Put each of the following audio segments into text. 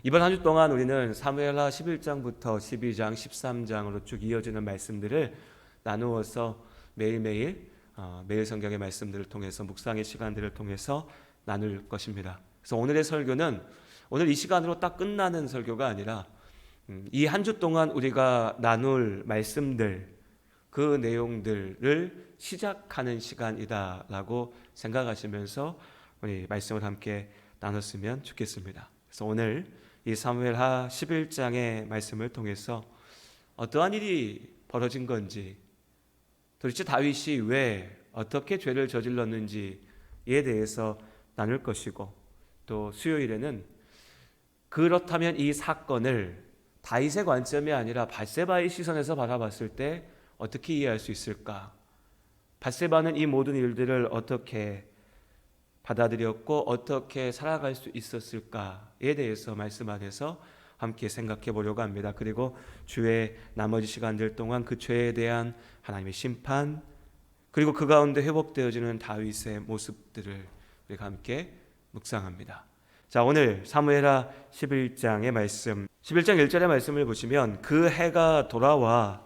이번 한 주 동안 우리는 사무엘하 11장부터 12장, 13장으로 쭉 이어지는 말씀들을 나누어서 매일 성경의 말씀들을 통해서 묵상의 시간들을 통해서 나눌 것입니다. 그래서 오늘의 설교는 오늘 이 시간으로 딱 끝나는 설교가 아니라 이 한 주 동안 우리가 나눌 말씀들, 그 내용들을 시작하는 시간이다라고 생각하시면서 우리 말씀을 함께 나눴으면 좋겠습니다. 그래서 오늘 이 사무엘하 11장의 말씀을 통해서 어떠한 일이 벌어진 건지, 도대체 다윗이 왜 어떻게 죄를 저질렀는지에 대해서 나눌 것이고, 또 수요일에는 그렇다면 이 사건을 다윗의 관점이 아니라 밧세바의 시선에서 바라봤을 때 어떻게 이해할 수 있을까? 밧세바는 이 모든 일들을 어떻게 받아들였고 어떻게 살아갈 수 있었을까에 대해서 말씀 안에서 함께 생각해 보려고 합니다. 그리고 주의 나머지 시간들 동안 그 죄에 대한 하나님의 심판, 그리고 그 가운데 회복되어지는 다윗의 모습들을 우리가 함께 묵상합니다. 자, 오늘 사무엘하 11장의 말씀, 11장 1절의 말씀을 보시면 그 해가 돌아와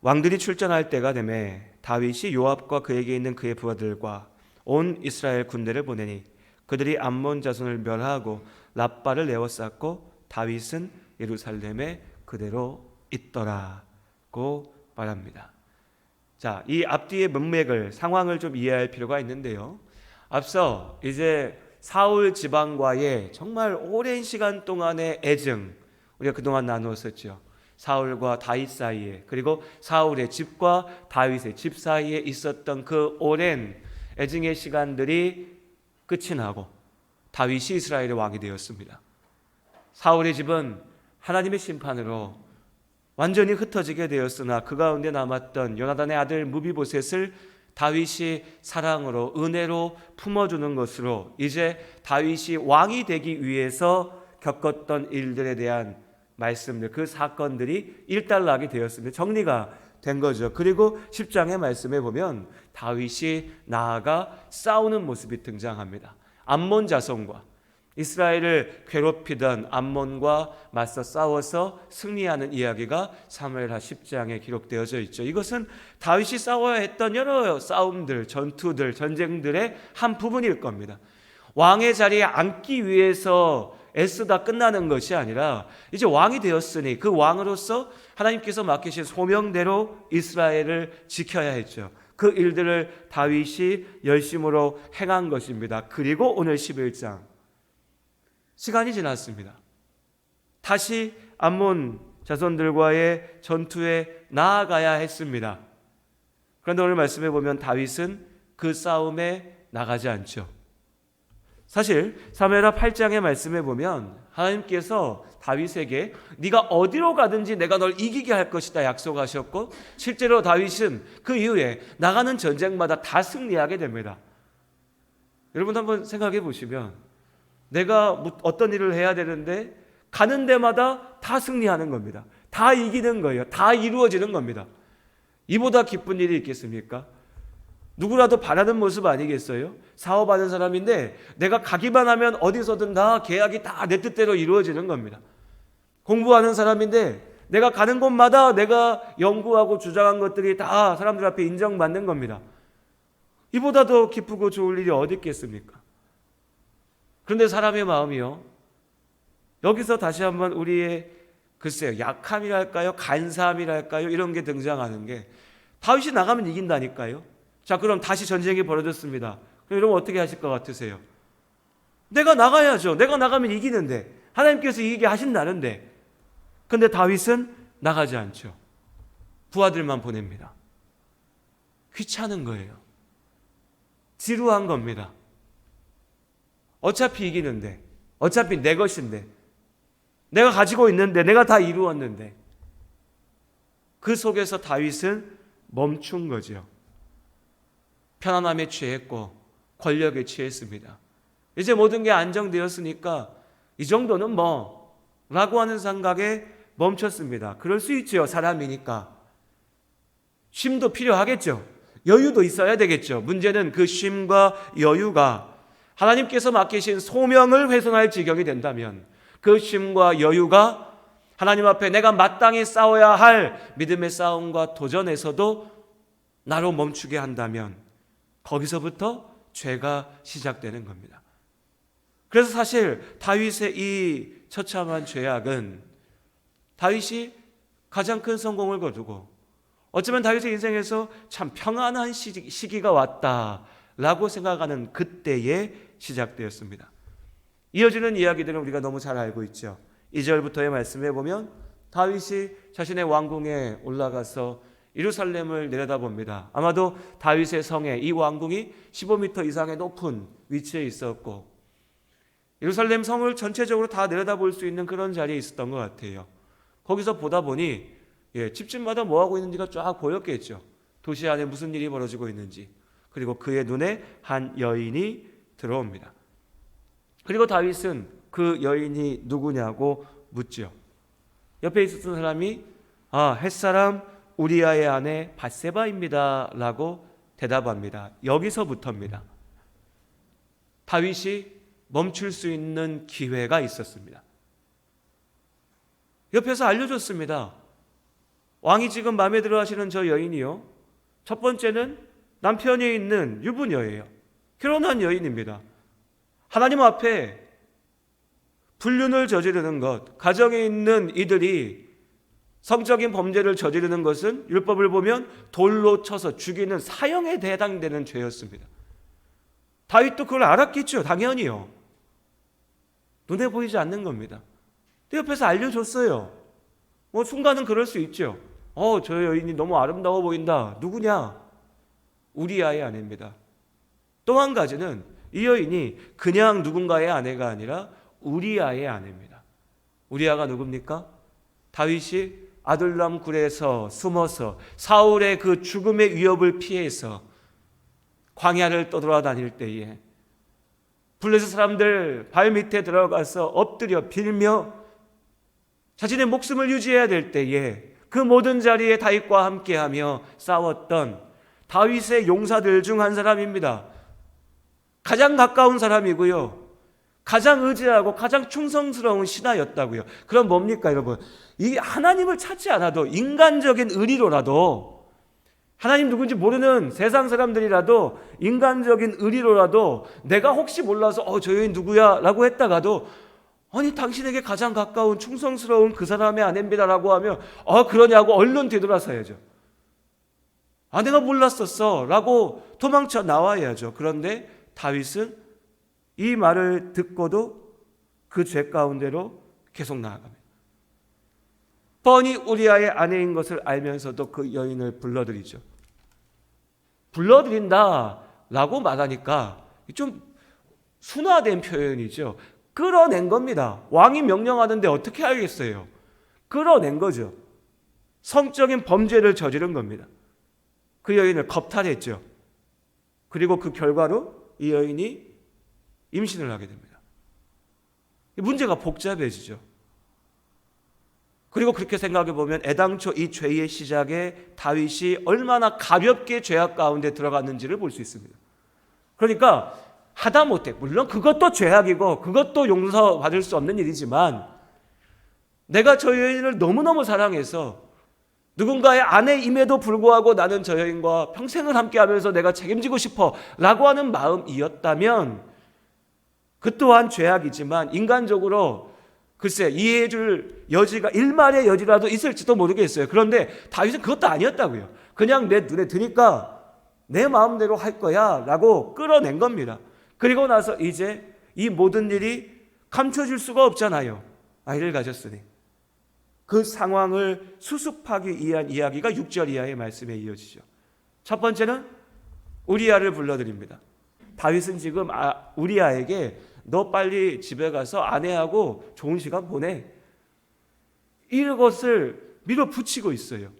왕들이 출전할 때가 되매 다윗이 요압과 그에게 있는 그의 부하들과 온 이스라엘 군대를 보내니 그들이 암몬 자손을 멸하고 랍바를 에워쌌고 다윗은 예루살렘에 그대로 있더라고 말합니다. 자, 이 앞뒤의 문맥을, 상황을 좀 이해할 필요가 있는데요. 앞서 이제 사울 지방과의 정말 오랜 시간 동안의 애증, 우리가 그동안 나누었었죠. 사울과 다윗 사이에, 그리고 사울의 집과 다윗의 집 사이에 있었던 그 오랜 애증의 시간들이 끝이 나고 다윗이 이스라엘의 왕이 되었습니다. 사울의 집은 하나님의 심판으로 완전히 흩어지게 되었으나 그 가운데 남았던 요나단의 아들 무비보셋을 다윗이 사랑으로, 은혜로 품어주는 것으로 이제 다윗이 왕이 되기 위해서 겪었던 일들에 대한 말씀들, 그 사건들이 일단락이 되었습니다. 정리가 된 거죠. 그리고 10장의 말씀에 보면 다윗이 나아가 싸우는 모습이 등장합니다. 암몬 자손과, 이스라엘을 괴롭히던 암몬과 맞서 싸워서 승리하는 이야기가 사무엘하 10장에 기록되어져 있죠. 이것은 다윗이 싸워야 했던 여러 싸움들, 전투들, 전쟁들의 한 부분일 겁니다. 왕의 자리에 앉기 위해서 애쓰다 끝나는 것이 아니라 이제 왕이 되었으니 그 왕으로서 하나님께서 맡기신 소명대로 이스라엘을 지켜야 했죠. 그 일들을 다윗이 열심으로 행한 것입니다. 그리고 오늘 11장, 시간이 지났습니다. 다시 암몬 자손들과의 전투에 나아가야 했습니다. 그런데 오늘 말씀해 보면 다윗은 그 싸움에 나가지 않죠. 사실 사무엘하 8장의 말씀에 보면 하나님께서 다윗에게 네가 어디로 가든지 내가 널 이기게 할 것이다 약속하셨고, 실제로 다윗은 그 이후에 나가는 전쟁마다 다 승리하게 됩니다. 여러분 한번 생각해 보시면 내가 어떤 일을 해야 되는데 가는 데마다 다 승리하는 겁니다. 다 이기는 거예요. 다 이루어지는 겁니다. 이보다 기쁜 일이 있겠습니까? 누구라도 바라는 모습 아니겠어요? 사업하는 사람인데 내가 가기만 하면 어디서든 다 계약이 다 내 뜻대로 이루어지는 겁니다. 공부하는 사람인데 내가 가는 곳마다 내가 연구하고 주장한 것들이 다 사람들 앞에 인정받는 겁니다. 이보다 더 기쁘고 좋을 일이 어디 있겠습니까? 그런데 사람의 마음이요, 여기서 다시 한번 우리의 글쎄요, 약함이랄까요, 간사함이랄까요, 이런 게 등장하는 게, 다윗이 나가면 이긴다니까요. 자, 그럼 다시 전쟁이 벌어졌습니다. 그럼 여러분 어떻게 하실 것 같으세요? 내가 나가야죠. 내가 나가면 이기는데, 하나님께서 이기게 하신다는데. 근데 다윗은 나가지 않죠. 부하들만 보냅니다. 귀찮은 거예요. 지루한 겁니다. 어차피 이기는데, 어차피 내 것인데, 내가 가지고 있는데, 내가 다 이루었는데. 그 속에서 다윗은 멈춘 거죠. 편안함에 취했고 권력에 취했습니다. 이제 모든 게 안정되었으니까 이 정도는 뭐 라고 하는 생각에 멈췄습니다. 그럴 수 있죠. 사람이니까. 쉼도 필요하겠죠. 여유도 있어야 되겠죠. 문제는 그 쉼과 여유가 하나님께서 맡기신 소명을 훼손할 지경이 된다면, 그 쉼과 여유가 하나님 앞에 내가 마땅히 싸워야 할 믿음의 싸움과 도전에서도 나로 멈추게 한다면 거기서부터 죄가 시작되는 겁니다. 그래서 사실 다윗의 이 처참한 죄악은 다윗이 가장 큰 성공을 거두고 어쩌면 다윗의 인생에서 참 평안한 시기가 왔다라고 생각하는 그때에 시작되었습니다. 이어지는 이야기들은 우리가 너무 잘 알고 있죠. 2절부터의 말씀에 보면 다윗이 자신의 왕궁에 올라가서 예루살렘을 내려다봅니다. 아마도 다윗의 성에 이 왕궁이 15m 이상의 높은 위치에 있었고 예루살렘 성을 전체적으로 다 내려다볼 수 있는 그런 자리에 있었던 것 같아요. 거기서 보다 보니 집집마다 뭐하고 있는지가 쫙 보였겠죠. 도시 안에 무슨 일이 벌어지고 있는지. 그리고 그의 눈에 한 여인이 들어옵니다. 그리고 다윗은 그 여인이 누구냐고 묻죠. 옆에 있었던 사람이 햇사람 우리아의 아내 밧세바입니다 라고 대답합니다. 여기서부터입니다. 다윗이 멈출 수 있는 기회가 있었습니다. 옆에서 알려줬습니다. 왕이 지금 마음에 들어 하시는 저 여인이요, 첫 번째는 남편이 있는 유부녀예요. 결혼한 여인입니다. 하나님 앞에 불륜을 저지르는 것, 가정에 있는 이들이 성적인 범죄를 저지르는 것은 율법을 보면 돌로 쳐서 죽이는 사형에 해당되는 죄였습니다. 다윗도 그걸 알았겠죠. 당연히요. 눈에 보이지 않는 겁니다. 근데 옆에서 알려줬어요. 순간은 그럴 수 있죠. 저 여인이 너무 아름다워 보인다. 누구냐? 우리아의 아내입니다. 또 한 가지는 이 여인이 그냥 누군가의 아내가 아니라 우리아의 아내입니다. 우리아가 누굽니까? 다윗이 아둘람 굴에서 숨어서 사울의 그 죽음의 위협을 피해서 광야를 떠돌아다닐 때에 블레셋 사람들 발 밑에 들어가서 엎드려 빌며 자신의 목숨을 유지해야 될 때에 그 모든 자리에 다윗과 함께하며 싸웠던 다윗의 용사들 중 한 사람입니다. 가장 가까운 사람이고요, 가장 의지하고 가장 충성스러운 신하였다고요. 그럼 뭡니까 여러분? 이 하나님을 찾지 않아도 인간적인 의리로라도, 하나님 누군지 모르는 세상 사람들이라도 인간적인 의리로라도 내가 혹시 몰라서 저 여인 누구야? 라고 했다가도 아니 당신에게 가장 가까운 충성스러운 그 사람의 아내입니다 라고 하면 그러냐고 얼른 되돌아서야죠. 내가 몰랐었어 라고 도망쳐 나와야죠. 그런데 다윗은 이 말을 듣고도 그 죄 가운데로 계속 나아갑니다. 뻔히 우리아의 아내인 것을 알면서도 그 여인을 불러들이죠. 불러들인다라고 말하니까 좀 순화된 표현이죠. 끌어낸 겁니다. 왕이 명령하는데 어떻게 알겠어요? 끌어낸 거죠. 성적인 범죄를 저지른 겁니다. 그 여인을 겁탈했죠. 그리고 그 결과로 이 여인이 임신을 하게 됩니다. 문제가 복잡해지죠. 그리고 그렇게 생각해 보면 애당초 이 죄의 시작에 다윗이 얼마나 가볍게 죄악 가운데 들어갔는지를 볼 수 있습니다. 그러니까 하다못해 물론 그것도 죄악이고 그것도 용서받을 수 없는 일이지만 내가 저 여인을 너무너무 사랑해서 누군가의 아내임에도 불구하고 나는 저 여인과 평생을 함께하면서 내가 책임지고 싶어 라고 하는 마음이었다면 그 또한 죄악이지만 인간적으로 글쎄 이해해 줄 여지가 일말의 여지라도 있을지도 모르겠어요. 그런데 다윗은 그것도 아니었다고요. 그냥 내 눈에 드니까 내 마음대로 할 거야 라고 끌어낸 겁니다. 그리고 나서 이제 이 모든 일이 감춰질 수가 없잖아요. 아이를 가졌으니. 그 상황을 수습하기 위한 이야기가 6절 이하의 말씀에 이어지죠. 첫 번째는 우리아를 불러드립니다. 다윗은 지금 우리아에게 너 빨리 집에 가서 아내하고 좋은 시간 보내, 이것을 밀어붙이고 있어요.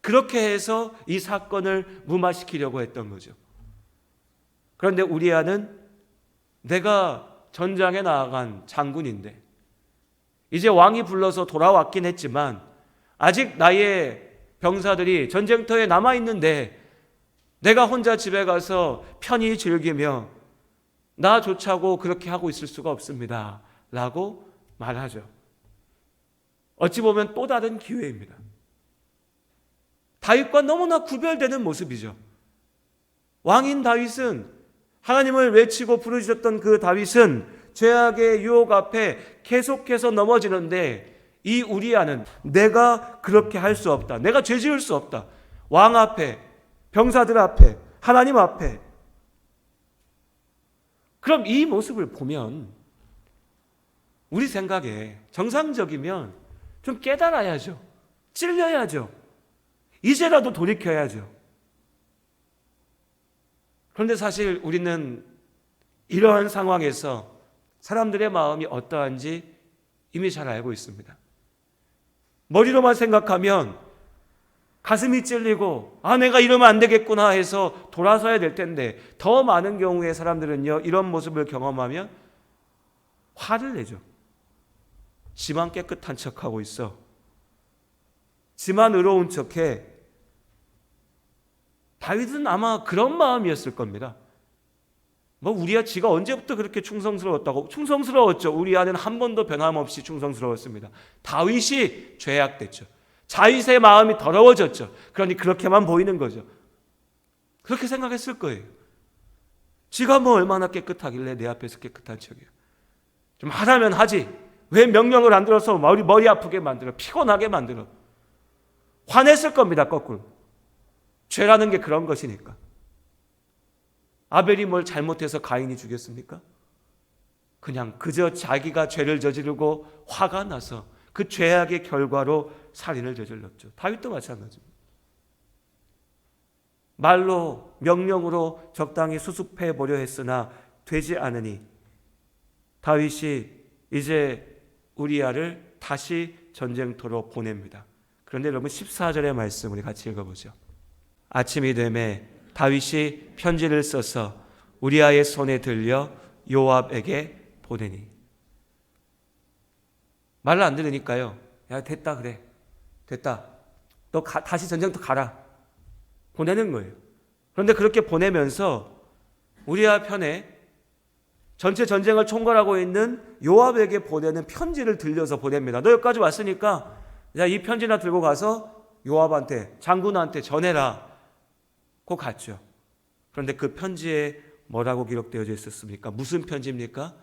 그렇게 해서 이 사건을 무마시키려고 했던 거죠. 그런데 우리아는 내가 전장에 나아간 장군인데 이제 왕이 불러서 돌아왔긴 했지만 아직 나의 병사들이 전쟁터에 남아있는데 내가 혼자 집에 가서 편히 즐기며 나 좋자고 그렇게 하고 있을 수가 없습니다 라고 말하죠. 어찌 보면 또 다른 기회입니다. 다윗과 너무나 구별되는 모습이죠. 왕인 다윗은, 하나님을 외치고 부르짖었던 그 다윗은 죄악의 유혹 앞에 계속해서 넘어지는데, 이 우리아는 내가 그렇게 할 수 없다, 내가 죄 지을 수 없다, 왕 앞에, 병사들 앞에, 하나님 앞에. 그럼 이 모습을 보면 우리 생각에 정상적이면 좀 깨달아야죠. 찔려야죠. 이제라도 돌이켜야죠. 그런데 사실 우리는 이러한 상황에서 사람들의 마음이 어떠한지 이미 잘 알고 있습니다. 머리로만 생각하면 가슴이 찔리고, 내가 이러면 안 되겠구나 해서 돌아서야 될 텐데, 더 많은 경우에 사람들은요, 이런 모습을 경험하면 화를 내죠. 지만 깨끗한 척하고 있어, 지만 의로운 척해. 다윗은 아마 그런 마음이었을 겁니다. 우리야 지가 언제부터 그렇게 충성스러웠다고? 충성스러웠죠. 우리아는 한 번도 변함없이 충성스러웠습니다. 다윗이 죄악됐죠. 다윗의 마음이 더러워졌죠. 그러니 그렇게만 보이는 거죠. 그렇게 생각했을 거예요. 지가 얼마나 깨끗하길래 내 앞에서 깨끗한 척이야. 좀 하라면 하지, 왜 명령을 안 들어서 머리 아프게 만들어, 피곤하게 만들어. 화냈을 겁니다. 거꾸로. 죄라는 게 그런 것이니까. 아벨이 뭘 잘못해서 가인이 죽였습니까? 그냥 그저 자기가 죄를 저지르고 화가 나서 그 죄악의 결과로 살인을 저질렀죠. 다윗도 마찬가지입니다. 말로, 명령으로 적당히 수습해 보려 했으나 되지 않으니 다윗이 이제 우리아를 다시 전쟁터로 보냅니다. 그런데 여러분 14절의 말씀 우리 같이 읽어보죠. 아침이 되매 다윗이 편지를 써서 우리아의 손에 들려 요압에게 보내니. 말을 안 들으니까요, 야 됐다, 그래, 됐다, 너 다시 전쟁터 가라, 보내는 거예요. 그런데 그렇게 보내면서 우리아 편에 전체 전쟁을 총괄하고 있는 요압에게 보내는 편지를 들려서 보냅니다. 너 여기까지 왔으니까 이 편지나 들고 가서 요압한테, 장군한테 전해라. 고 갔죠. 그런데 그 편지에 뭐라고 기록되어져 있었습니까? 무슨 편지입니까?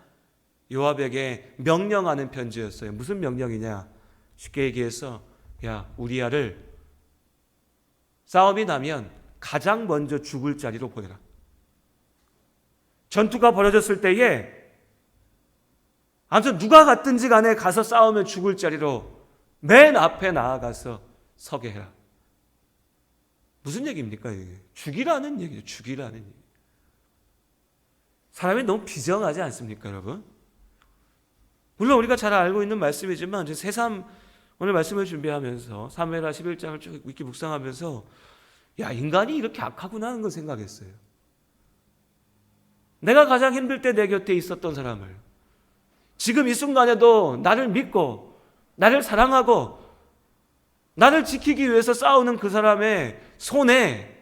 요압에게 명령하는 편지였어요. 무슨 명령이냐? 쉽게 얘기해서, 야, 우리아를 싸움이 나면 가장 먼저 죽을 자리로 보내라. 전투가 벌어졌을 때에 아무튼 누가 갔든지 간에 가서 싸우면 죽을 자리로 맨 앞에 나아가서 서게 해라. 무슨 얘기입니까? 이게 죽이라는 얘기죠. 죽이라는 얘기. 사람이 너무 비정하지 않습니까, 여러분? 물론 우리가 잘 알고 있는 말씀이지만 새삼 오늘 말씀을 준비하면서 사무엘하 11장을 쭉 이렇게 묵상하면서, 야, 인간이 이렇게 악하구나 하는 걸 생각했어요. 내가 가장 힘들 때 내 곁에 있었던 사람을, 지금 이 순간에도 나를 믿고 나를 사랑하고 나를 지키기 위해서 싸우는 그 사람의 손에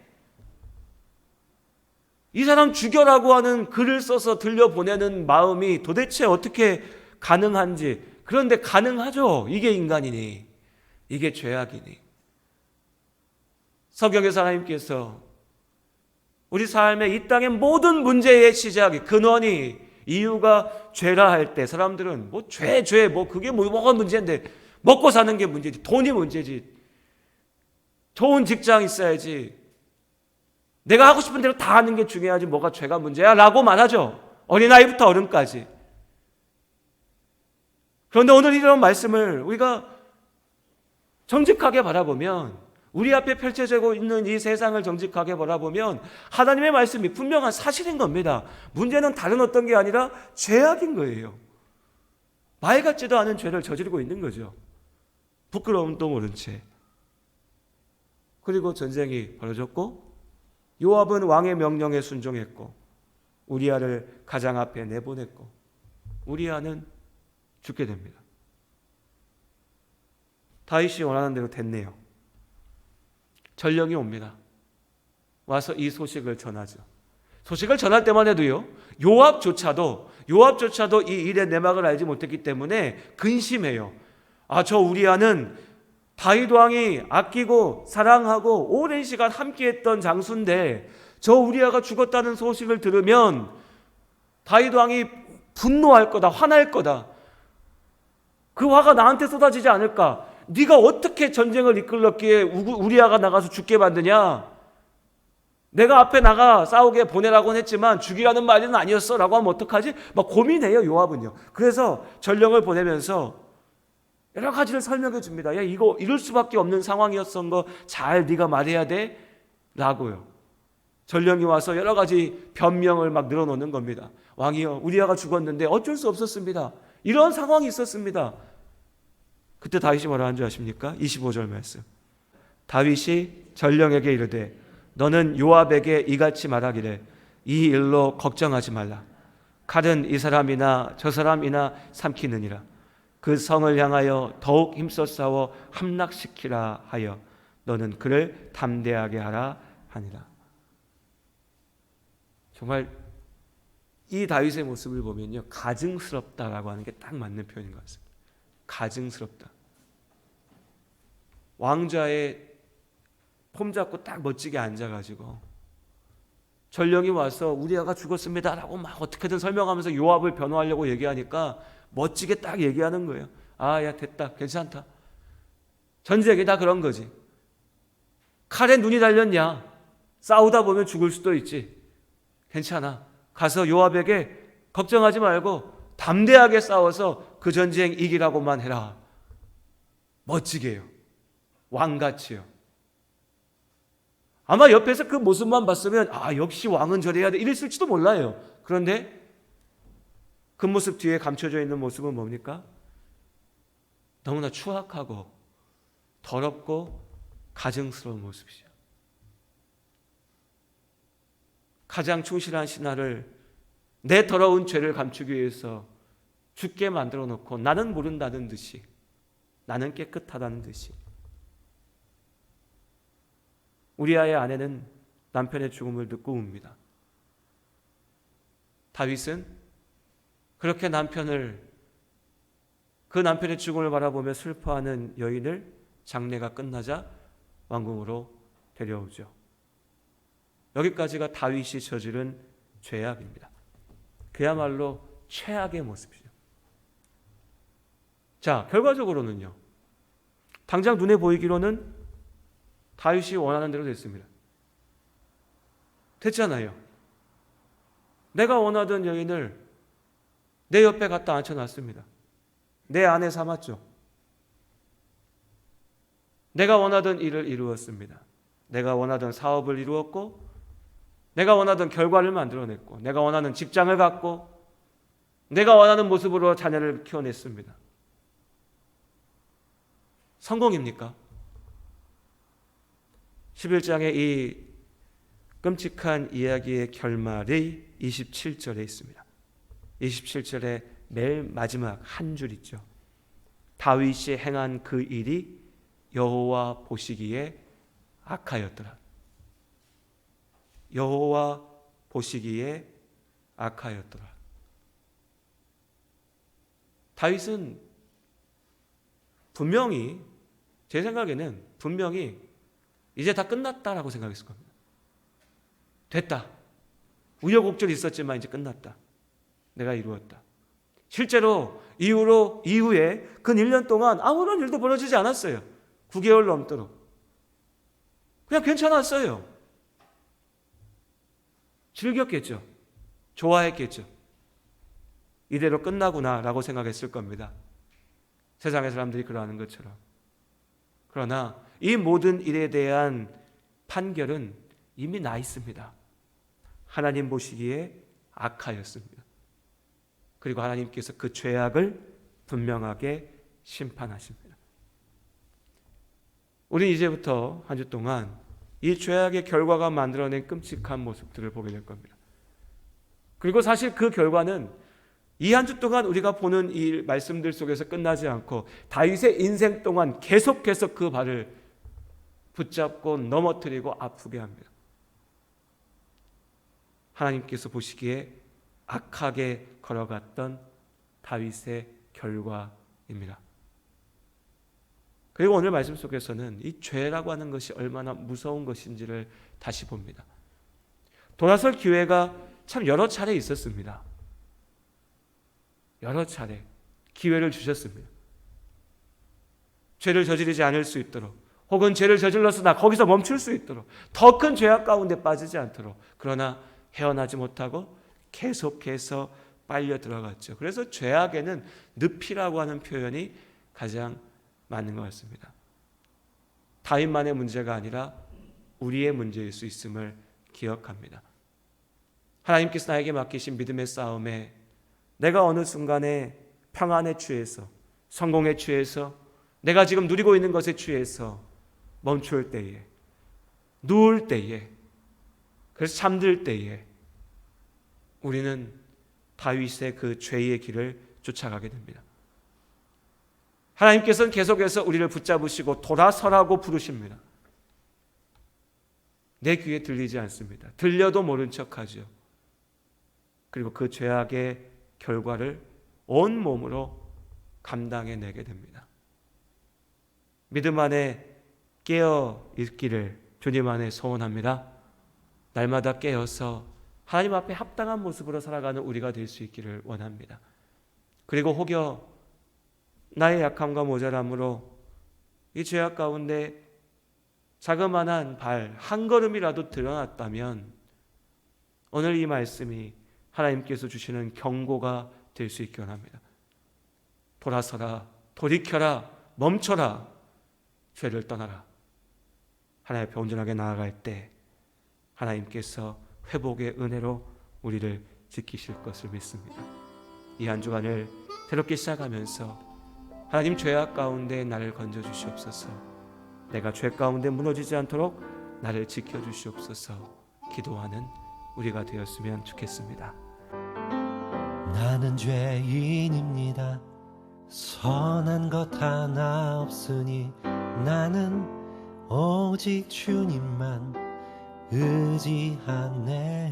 이 사람 죽여라고 하는 글을 써서 들려보내는 마음이 도대체 어떻게 가능한지. 그런데 가능하죠. 이게 인간이니, 이게 죄악이니. 성경에서 하나님께서 우리 삶의 이 땅의 모든 문제의 시작이, 근원이, 이유가 죄라 할 때 사람들은 죄, 그게 뭐가 문제인데, 먹고 사는 게 문제지, 돈이 문제지, 좋은 직장 있어야지, 내가 하고 싶은 대로 다 하는 게 중요하지 뭐가 죄가 문제야 라고 말하죠. 어린아이부터 어른까지. 그런데 오늘 이런 말씀을 우리가 정직하게 바라보면, 우리 앞에 펼쳐지고 있는 이 세상을 정직하게 바라보면 하나님의 말씀이 분명한 사실인 겁니다. 문제는 다른 어떤 게 아니라 죄악인 거예요. 말 같지도 않은 죄를 저지르고 있는 거죠. 부끄러움도 모른 채. 그리고 전쟁이 벌어졌고, 요압은 왕의 명령에 순종했고, 우리아를 가장 앞에 내보냈고, 우리아는 죽게 됩니다. 다윗이 원하는 대로 됐네요. 전령이 옵니다. 와서 이 소식을 전하죠. 소식을 전할 때만 해도요, 요압조차도 이 일의 내막을 알지 못했기 때문에 근심해요. 저 우리아는 다윗 왕이 아끼고 사랑하고 오랜 시간 함께했던 장수인데 저 우리아가 죽었다는 소식을 들으면 다윗 왕이 분노할 거다, 화날 거다. 그 화가 나한테 쏟아지지 않을까? 네가 어떻게 전쟁을 이끌렀기에 우리아가 나가서 죽게 만드냐? 내가 앞에 나가 싸우게 보내라고는 했지만 죽이라는 말은 아니었어 라고 하면 어떡하지? 막 고민해요, 요압은요. 그래서 전령을 보내면서 여러 가지를 설명해 줍니다. 야, 이거 이럴 수밖에 없는 상황이었던 거 잘 네가 말해야 돼 라고요. 전령이 와서 여러 가지 변명을 막 늘어놓는 겁니다. 왕이여, 우리아가 죽었는데 어쩔 수 없었습니다. 이런 상황이 있었습니다. 그때 다윗이 뭐라 한 줄 아십니까? 25절 말씀. 다윗이 전령에게 이르되 너는 요압에게 이같이 말하기를 이 일로 걱정하지 말라. 칼은 이 사람이나 저 사람이나 삼키느니라. 그 성을 향하여 더욱 힘써 싸워 함락시키라 하여 너는 그를 담대하게 하라 하니라. 정말 이 다윗의 모습을 보면요, 가증스럽다라고 하는 게 딱 맞는 표현인 것 같습니다. 가증스럽다. 왕좌에 폼 잡고 딱 멋지게 앉아가지고 전령이 와서 우리아가 죽었습니다라고 막 어떻게든 설명하면서 요압을 변호하려고 얘기하니까 멋지게 딱 얘기하는 거예요. 야, 됐다, 괜찮다. 전쟁이 다 그런 거지. 칼에 눈이 달렸냐? 싸우다 보면 죽을 수도 있지. 괜찮아. 가서 요압에게 걱정하지 말고 담대하게 싸워서 그 전쟁 이기라고만 해라. 멋지게요. 왕같이요. 아마 옆에서 그 모습만 봤으면 역시 왕은 저래야 돼 이랬을지도 몰라요. 그런데 그 모습 뒤에 감춰져 있는 모습은 뭡니까? 너무나 추악하고 더럽고 가증스러운 모습이죠. 가장 충실한 신하를 내 더러운 죄를 감추기 위해서 죽게 만들어 놓고 나는 모른다는 듯이, 나는 깨끗하다는 듯이. 우리아의 아내는 남편의 죽음을 듣고 웁니다. 다윗은 그렇게 그 남편의 죽음을 바라보며 슬퍼하는 여인을 장례가 끝나자 왕궁으로 데려오죠. 여기까지가 다윗이 저지른 죄악입니다. 그야말로 최악의 모습이죠. 자, 결과적으로는요, 당장 눈에 보이기로는 다윗이 원하는 대로 됐습니다. 됐잖아요. 내가 원하던 여인을 내 옆에 갖다 앉혀놨습니다. 내 아내 삼았죠. 내가 원하던 일을 이루었습니다. 내가 원하던 사업을 이루었고, 내가 원하던 결과를 만들어냈고, 내가 원하는 직장을 갖고, 내가 원하는 모습으로 자녀를 키워냈습니다. 성공입니까? 11장의 이 끔찍한 이야기의 결말이 27절에 있습니다. 27절에 맨 마지막 한 줄 있죠. 다윗이 행한 그 일이 여호와 보시기에 악하였더라. 여호와 보시기에 악하였더라. 다윗은 분명히, 제 생각에는 분명히 이제 다 끝났다라고 생각했을 겁니다. 됐다. 우여곡절이 있었지만 이제 끝났다. 내가 이루었다. 실제로 이후에 근 1년 동안 아무런 일도 벌어지지 않았어요. 9개월 넘도록. 그냥 괜찮았어요. 즐겼겠죠. 좋아했겠죠. 이대로 끝나구나라고 생각했을 겁니다. 세상의 사람들이 그러하는 것처럼. 그러나 이 모든 일에 대한 판결은 이미 나 있습니다. 하나님 보시기에 악하였습니다. 그리고 하나님께서 그 죄악을 분명하게 심판하십니다. 우리 이제부터 한 주 동안 이 죄악의 결과가 만들어낸 끔찍한 모습들을 보게 될 겁니다. 그리고 사실 그 결과는 이 한 주 동안 우리가 보는 이 말씀들 속에서 끝나지 않고 다윗의 인생 동안 계속해서 그 발을 붙잡고 넘어뜨리고 아프게 합니다. 하나님께서 보시기에 악하게 걸어갔던 다윗의 결과입니다. 그리고 오늘 말씀 속에서는 이 죄라고 하는 것이 얼마나 무서운 것인지를 다시 봅니다. 돌아설 기회가 참 여러 차례 있었습니다. 여러 차례 기회를 주셨습니다. 죄를 저지르지 않을 수 있도록, 혹은 죄를 저질러서 나 거기서 멈출 수 있도록, 더 큰 죄악 가운데 빠지지 않도록. 그러나 헤어나지 못하고 계속해서 빨려 들어갔죠. 그래서 죄악에는 늪이라고 하는 표현이 가장 맞는 것 같습니다. 다윗만의 문제가 아니라 우리의 문제일 수 있음을 기억합니다. 하나님께서 나에게 맡기신 믿음의 싸움에 내가 어느 순간에 평안에 취해서, 성공에 취해서, 내가 지금 누리고 있는 것에 취해서 멈출 때에, 누울 때에, 그래서 잠들 때에 우리는 다윗의 그 죄의 길을 쫓아가게 됩니다. 하나님께서는 계속해서 우리를 붙잡으시고 돌아서라고 부르십니다. 내 귀에 들리지 않습니다. 들려도 모른 척하죠. 그리고 그 죄악의 결과를 온 몸으로 감당해내게 됩니다. 믿음 안에 깨어 있기를 주님 안에 소원합니다. 날마다 깨어서 하나님 앞에 합당한 모습으로 살아가는 우리가 될 수 있기를 원합니다. 그리고 혹여 나의 약함과 모자람으로 이 죄악 가운데 자그마한 발 한 걸음이라도 드러났다면 오늘 이 말씀이 하나님께서 주시는 경고가 될 수 있기 원합니다. 돌아서라, 돌이켜라, 멈춰라, 죄를 떠나라. 하나님 앞에 온전하게 나아갈 때 하나님께서 회복의 은혜로 우리를 지키실 것을 믿습니다. 이 한 주간을 새롭게 시작하면서 하나님, 죄악 가운데 나를 건져주시옵소서. 내가 죄 가운데 무너지지 않도록 나를 지켜주시옵소서. 기도하는 우리가 되었으면 좋겠습니다. 나는 죄인입니다. 선한 것 하나 없으니 나는 오직 주님만 의지하네.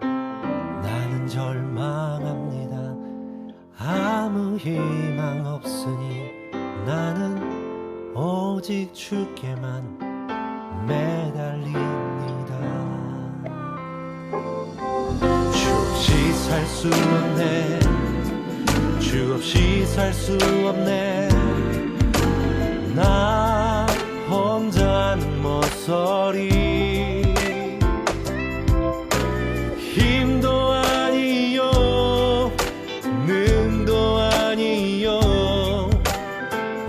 나는 절망합니다. 아무 희망 없으니 나는 오직 주께만 매달립니다. 주 없이 살 수 없네. 주 없이 살 수 없네. 나 혼자는 모서리. 힘도 아니요 능도 아니요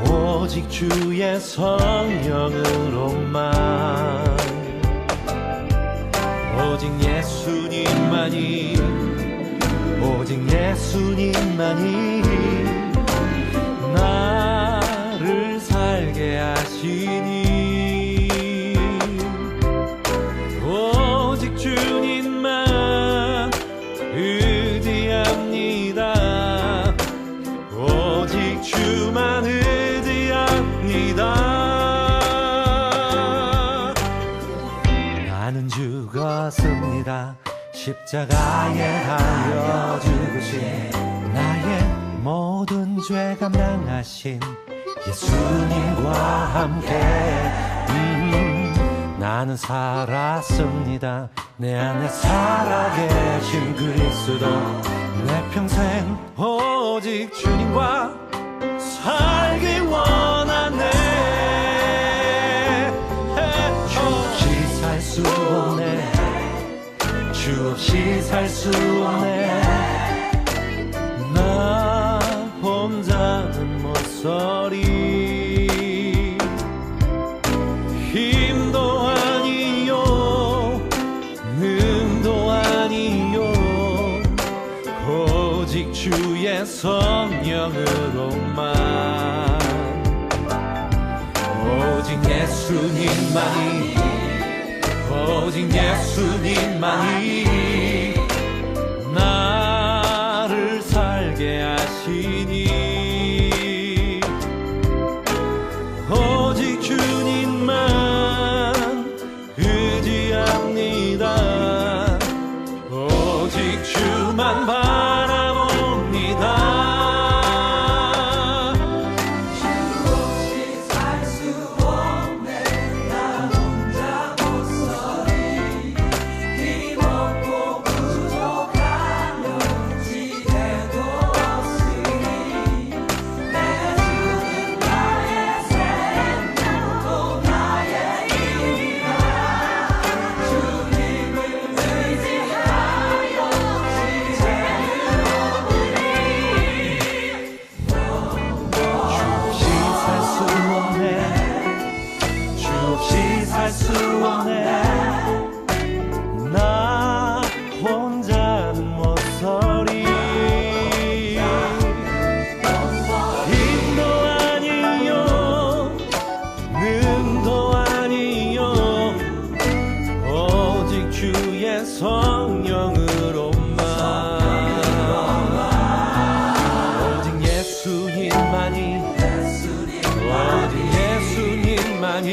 오직 주의 성령으로만. 오직 예수님만이, 오직 예수님만이 나를 살게 하시니. 오직 주님만 의지합니다. 오직 주만 의지합니다. 나는 죽었습니다. 십자가에 달려 죽으신 나의 모든 죄 감당하신 예수님과 함께 나는 살았습니다. 내 안에 살아계신 그리스도. 내 평생 오직 주님과 살기 원하네. 주 없이 살 수 없네. 주 없이 살 수 없네. 나 혼자는 모서리. 힘도 아니요 능도 아니요 오직 주의 성령으로만. 오직 예수님만이, 오직 예수님만이 나를 살게 하시니. 오직 주님만 의지합니다. 원해 나 혼자는 못서리 힘도 아니요 능도 아니요 오직 주의 성령으로만 오직 예수님만이 오직 예수님만이